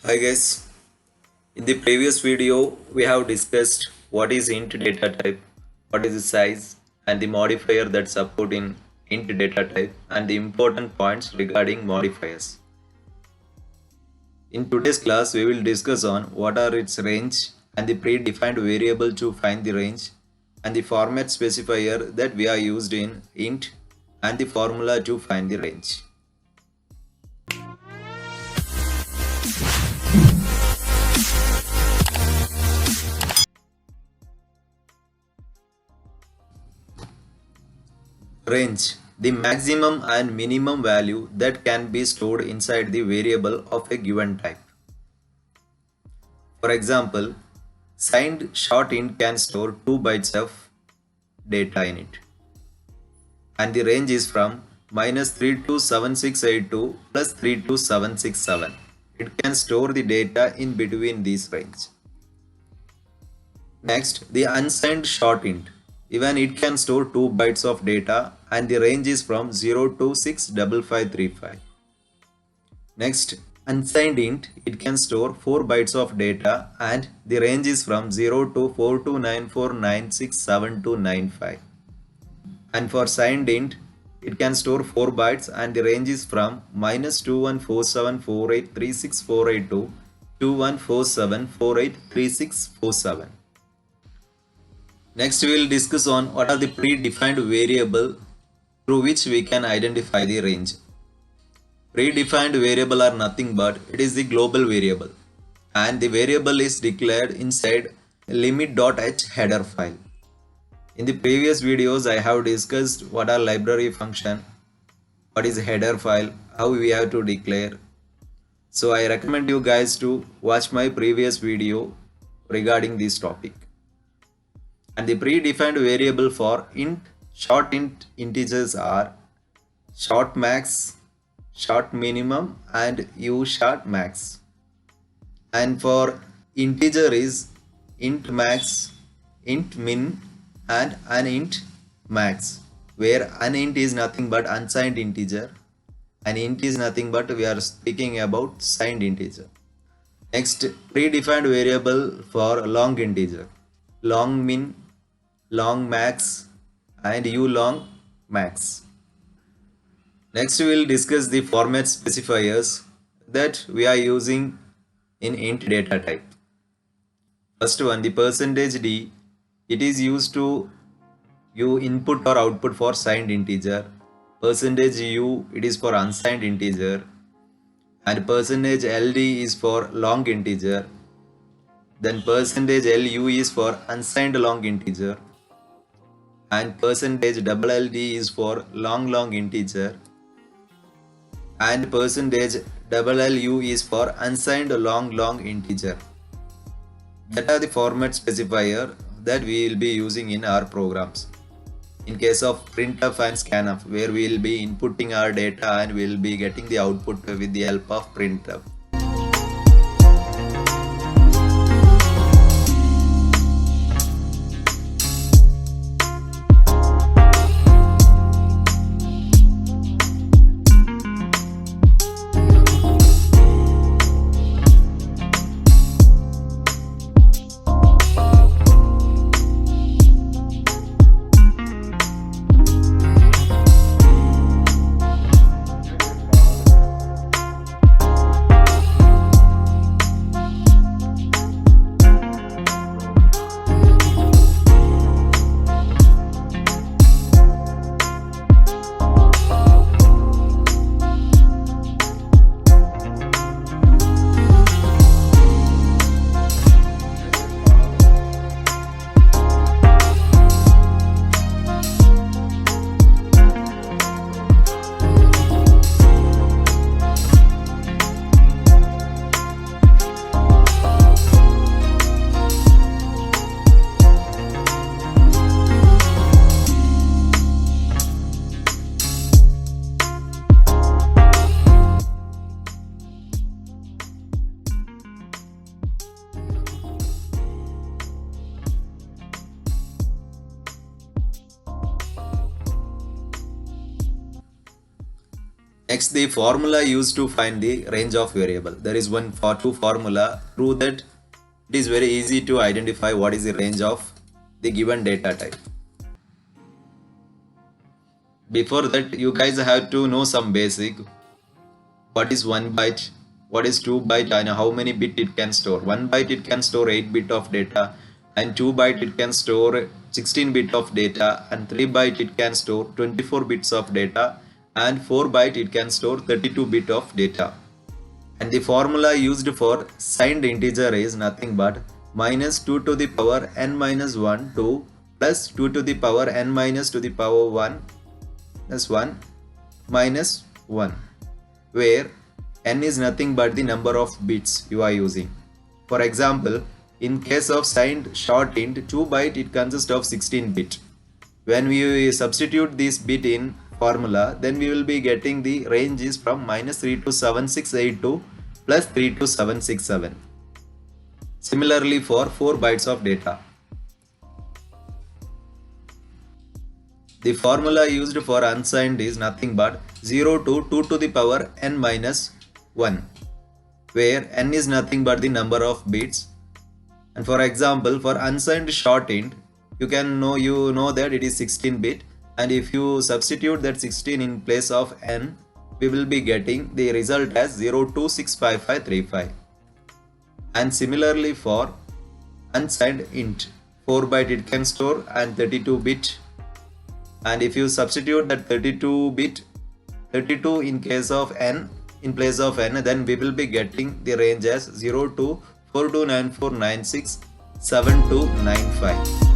Hi guys, in the previous video we have discussed what is int data type, what is the size and the modifier that support in int data type and the important points regarding modifiers. In today's class we will discuss on what are its range and the predefined variable to find the range and the format specifier that we are used in int and the formula to find the range. Range, the maximum and minimum value that can be stored inside the variable of a given type. For example, signed short int can store 2 bytes of data in it. And the range is from -327682 plus 32767. It can store the data in between these range. Next, the unsigned short int. Even it can store 2 bytes of data and the range is from 0 to 65535. Next, unsigned int, it can store 4 bytes of data and the range is from 0 to 4294967295. And for signed int, it can store 4 bytes and the range is from -2147483648 to 2147483647. Next we will discuss on what are the predefined variable through which we can identify the range. Predefined variable are nothing but it is the global variable and the variable is declared inside limit.h header file. In the previous videos I have discussed what are library function, what is header file, how we have to declare. So I recommend you guys to watch my previous video regarding this topic. And the predefined variable for short int integers are short max, short minimum and u short max. And for integer is int max, int min and unint max, where unint is nothing but unsigned integer and int is nothing but we are speaking about signed integer. Next, predefined variable for long integer, long min, long max and u long max. Next we will discuss the format specifiers that we are using in int data type. First one, the %d, it is used to give input or output for signed integer. %u, it is for unsigned integer, and %ld is for long integer. Then %lu is for unsigned long integer, and %LLD is for long integer, and %LLU is for unsigned long integer. That are the format specifier that we will be using in our programs. In case of printf and scanf, where we will be inputting our data and we will be getting the output with the help of printf. Next, the formula used to find the range of variable. There is one for two formula. Through that, it is very easy to identify what is the range of the given data type. Before that, you guys have to know some basic. What is 1 byte, what is 2 byte, and how many bit it can store. 1 byte it can store 8 bit of data, and 2 byte it can store 16 bit of data, and 3 byte it can store 24 bits of data, and 4 byte it can store 32 bit of data. And the formula used for signed integer is nothing but minus 2 to the power n minus 1 to plus 2 to the power n minus to the power 1 plus 1 minus 1, where n is nothing but the number of bits you are using. For example, in case of signed short int 2 byte, it consists of 16 bit. When we substitute this bit in formula, then we will be getting the range is from minus 3 to 7682 plus 3 to 767. Similarly for 4 bytes of data. The formula used for unsigned is nothing but 0 to 2 to the power n minus 1, where n is nothing but the number of bits. And for example, for unsigned short int, you know that it is 16 bit, and if you substitute that 16 in place of n, we will be getting the result as 0265535. And similarly for unsigned int, 4 byte it can store and 32 bit. And if you substitute that 32 in case of n in place of n, then we will be getting the range as 0 to 4294967295.